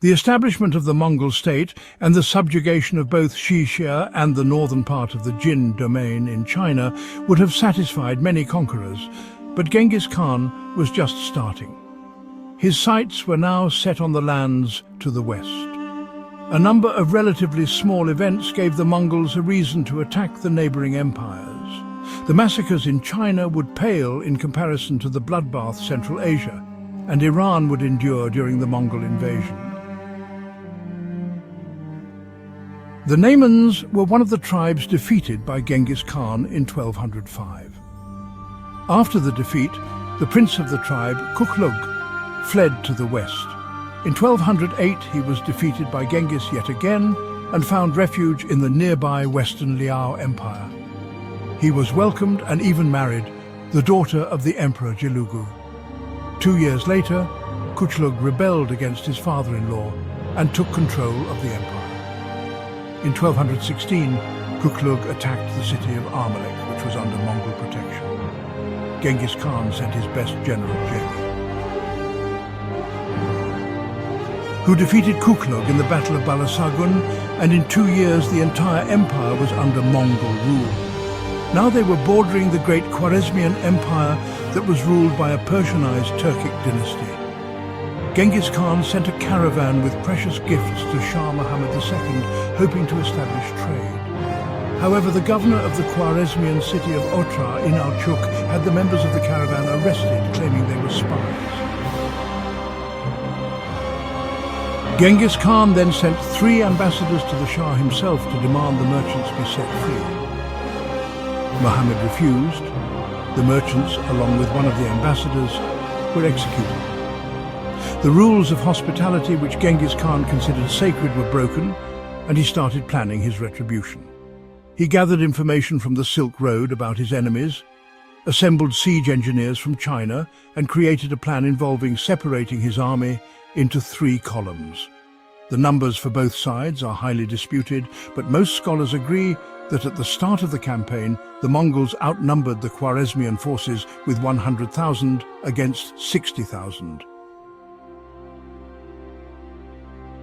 The establishment of the Mongol state and the subjugation of both Xixia and the northern part of the Jin domain in China would have satisfied many conquerors, but Genghis Khan was just starting. His sights were now set on the lands to the west. A number of relatively small events gave the Mongols a reason to attack the neighboring empires. The massacres in China would pale in comparison to the bloodbath Central Asia, and Iran would endure during the Mongol invasion. The Naimans were one of the tribes defeated by Genghis Khan in 1205. After the defeat, the prince of the tribe, Kuklug, fled to the west. In 1208 he was defeated by Genghis yet again and found refuge in the nearby western Liao Empire. He was welcomed and even married, the daughter of the Emperor Jelugu. 2 years later, Kuklug rebelled against his father-in-law and took control of the empire. In 1216, Kuklug attacked the city of Amalek, which was under Mongol protection. Genghis Khan sent his best general, Jeli, who defeated Kuklug in the Battle of Balasagun, and in 2 years the entire empire was under Mongol rule. Now they were bordering the great Khwarezmian Empire that was ruled by a Persianized Turkic dynasty. Genghis Khan sent a caravan with precious gifts to Shah Muhammad II, hoping to establish trade. However, the governor of the Khwarezmian city of Otra in Alchuk had the members of the caravan arrested, claiming they were spies. Genghis Khan then sent 3 ambassadors to the Shah himself to demand the merchants be set free. Muhammad refused. The merchants, along with one of the ambassadors, were executed. The rules of hospitality which Genghis Khan considered sacred were broken, and he started planning his retribution. He gathered information from the Silk Road about his enemies, assembled siege engineers from China, and created a plan involving separating his army into 3 columns. The numbers for both sides are highly disputed, but most scholars agree that at the start of the campaign, the Mongols outnumbered the Khwarezmian forces with 100,000 against 60,000.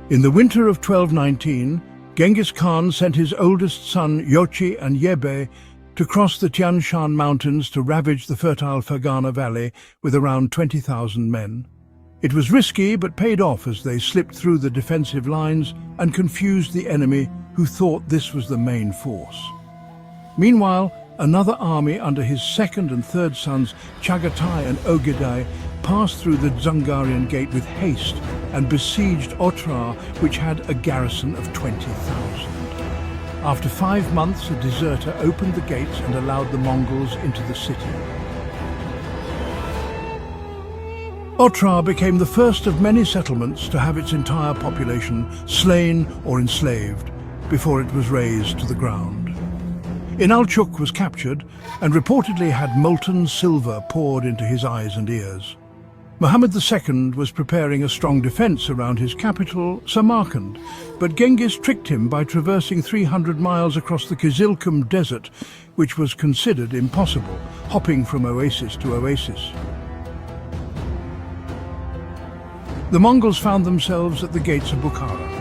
In the winter of 1219, Genghis Khan sent his oldest son Yochi and Yebe to cross the Tian Shan mountains to ravage the fertile Fergana Valley with around 20,000 men. It was risky but paid off as they slipped through the defensive lines and confused the enemy, who thought this was the main force. Meanwhile, another army under his second and third sons, Chagatai and Ogedai, passed through the Dzungarian Gate with haste and besieged Otrar, which had a garrison of 20,000. After 5 months, a deserter opened the gates and allowed the Mongols into the city. Otrar became the first of many settlements to have its entire population slain or enslaved before it was razed to the ground. Inalchuk was captured and reportedly had molten silver poured into his eyes and ears. Muhammad II was preparing a strong defense around his capital, Samarkand, but Genghis tricked him by traversing 300 miles across the Kizilkum Desert, which was considered impossible, hopping from oasis to oasis. The Mongols found themselves at the gates of Bukhara.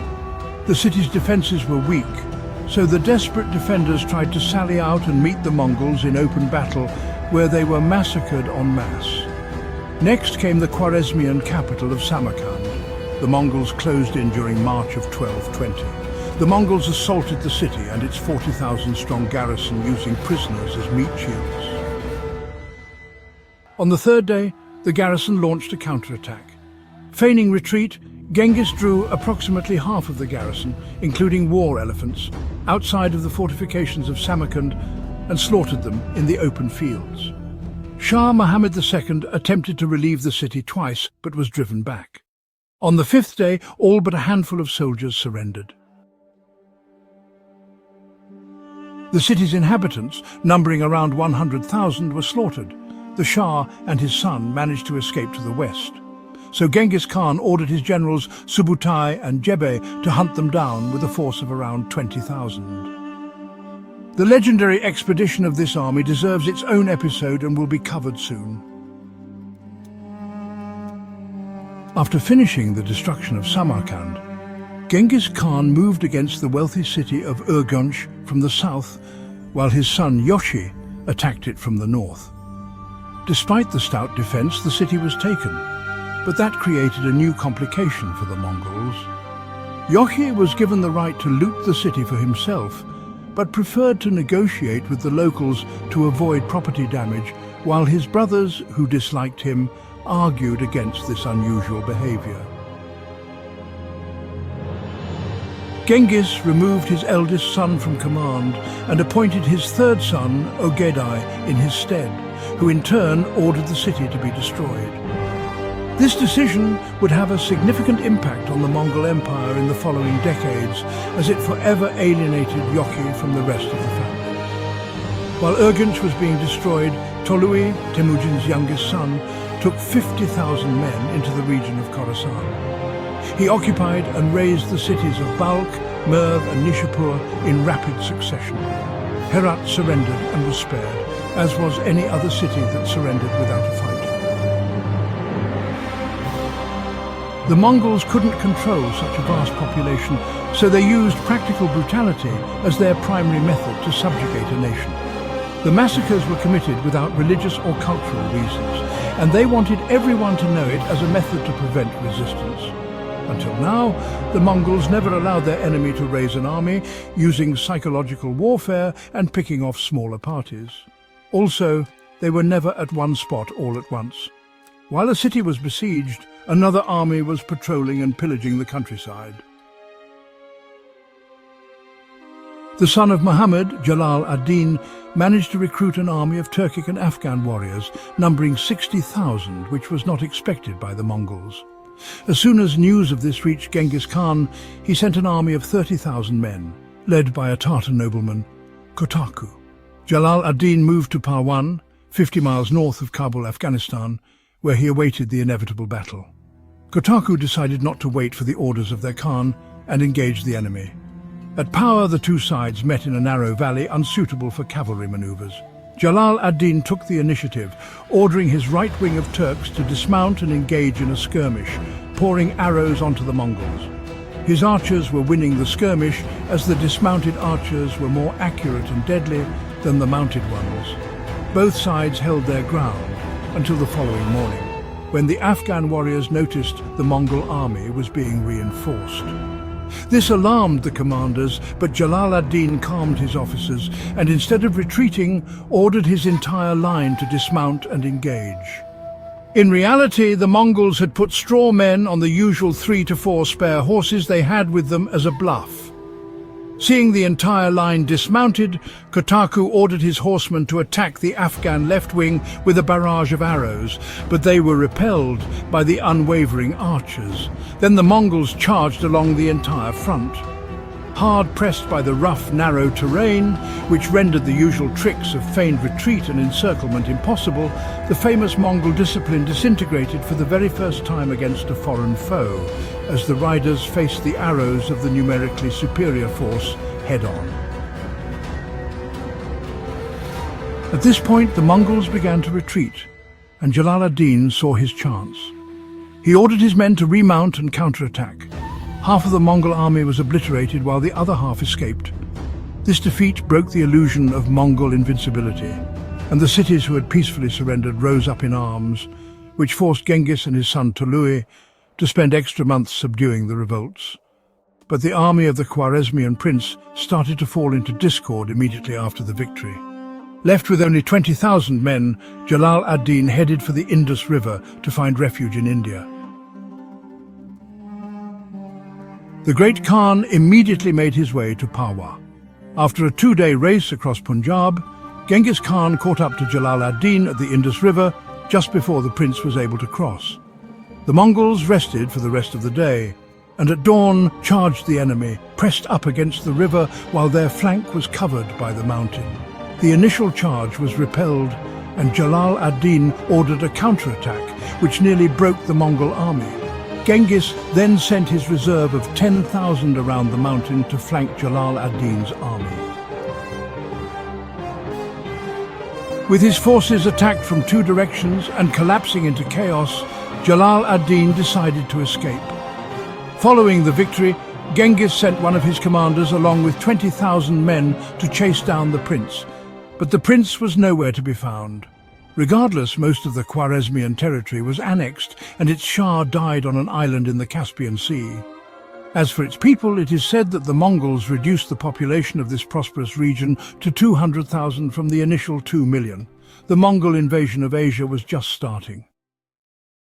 The city's defenses were weak, so the desperate defenders tried to sally out and meet the Mongols in open battle, where they were massacred en masse. Next came the Khwarezmian capital of Samarkand. The Mongols closed in during March of 1220. The Mongols assaulted the city and its 40,000-strong garrison using prisoners as meat shields. On the third day, the garrison launched a counterattack. Feigning retreat, Genghis drew approximately half of the garrison, including war elephants, outside of the fortifications of Samarkand and slaughtered them in the open fields. Shah Muhammad II attempted to relieve the city twice, but was driven back. On the 5th day, all but a handful of soldiers surrendered. The city's inhabitants, numbering around 100,000, were slaughtered. The Shah and his son managed to escape to the west. So Genghis Khan ordered his generals Subutai and Jebe to hunt them down with a force of around 20,000. The legendary expedition of this army deserves its own episode and will be covered soon. After finishing the destruction of Samarkand, Genghis Khan moved against the wealthy city of Urgench from the south, while his son Yoshi attacked it from the north. Despite the stout defense, the city was taken, but that created a new complication for the Mongols. Yoshi was given the right to loot the city for himself, but preferred to negotiate with the locals to avoid property damage, while his brothers, who disliked him, argued against this unusual behavior. Genghis removed his eldest son from command and appointed his third son, Ogedai, in his stead, who in turn ordered the city to be destroyed. This decision would have a significant impact on the Mongol Empire in the following decades, as it forever alienated Yoki from the rest of the family. While Urgench was being destroyed, Tolui, Temujin's youngest son, took 50,000 men into the region of Khorasan. He occupied and razed the cities of Balkh, Merv and Nishapur in rapid succession. Herat surrendered and was spared, as was any other city that surrendered without a fight. The Mongols couldn't control such a vast population, so they used practical brutality as their primary method to subjugate a nation. The massacres were committed without religious or cultural reasons, and they wanted everyone to know it as a method to prevent resistance. Until now, the Mongols never allowed their enemy to raise an army, using psychological warfare and picking off smaller parties. Also, they were never at one spot all at once. While a city was besieged, another army was patrolling and pillaging the countryside. The son of Muhammad, Jalal ad-Din, managed to recruit an army of Turkic and Afghan warriors, numbering 60,000, which was not expected by the Mongols. As soon as news of this reached Genghis Khan, he sent an army of 30,000 men, led by a Tartar nobleman, Kotaku. Jalal ad-Din moved to Parwan, 50 miles north of Kabul, Afghanistan, where he awaited the inevitable battle. Kotaku decided not to wait for the orders of their Khan and engaged the enemy. At Power, the two sides met in a narrow valley unsuitable for cavalry maneuvers. Jalal ad-Din took the initiative, ordering his right wing of Turks to dismount and engage in a skirmish, pouring arrows onto the Mongols. His archers were winning the skirmish as the dismounted archers were more accurate and deadly than the mounted ones. Both sides held their ground until the following morning, when the Afghan warriors noticed the Mongol army was being reinforced. This alarmed the commanders, but Jalal ad-Din calmed his officers and, instead of retreating, ordered his entire line to dismount and engage. In reality, the Mongols had put straw men on the usual 3 to 4 spare horses they had with them as a bluff. Seeing the entire line dismounted, Kotaku ordered his horsemen to attack the Afghan left wing with a barrage of arrows, but they were repelled by the unwavering archers. Then the Mongols charged along the entire front. Hard pressed by the rough, narrow terrain, which rendered the usual tricks of feigned retreat and encirclement impossible, the famous Mongol discipline disintegrated for the very first time against a foreign foe, as the riders faced the arrows of the numerically superior force head-on. At this point, the Mongols began to retreat, and Jalal ad-Din saw his chance. He ordered his men to remount and counterattack. Half of the Mongol army was obliterated while the other half escaped. This defeat broke the illusion of Mongol invincibility, and the cities who had peacefully surrendered rose up in arms, which forced Genghis and his son Tolui to spend extra months subduing the revolts. But the army of the Khwarezmian prince started to fall into discord immediately after the victory. Left with only 20,000 men, Jalal ad-Din headed for the Indus River to find refuge in India. The great Khan immediately made his way to Parwa. After a 2-day race across Punjab, Genghis Khan caught up to Jalal ad-Din at the Indus River just before the prince was able to cross. The Mongols rested for the rest of the day, and at dawn charged the enemy, pressed up against the river while their flank was covered by the mountain. The initial charge was repelled, and Jalal ad-Din ordered a counterattack, which nearly broke the Mongol army. Genghis then sent his reserve of 10,000 around the mountain to flank Jalal ad-Din's army. With his forces attacked from 2 directions and collapsing into chaos, Jalal ad-Din decided to escape. Following the victory, Genghis sent one of his commanders along with 20,000 men to chase down the prince. But the prince was nowhere to be found. Regardless, most of the Khwarezmian territory was annexed and its Shah died on an island in the Caspian Sea. As for its people, it is said that the Mongols reduced the population of this prosperous region to 200,000 from the initial 2 million. The Mongol invasion of Asia was just starting.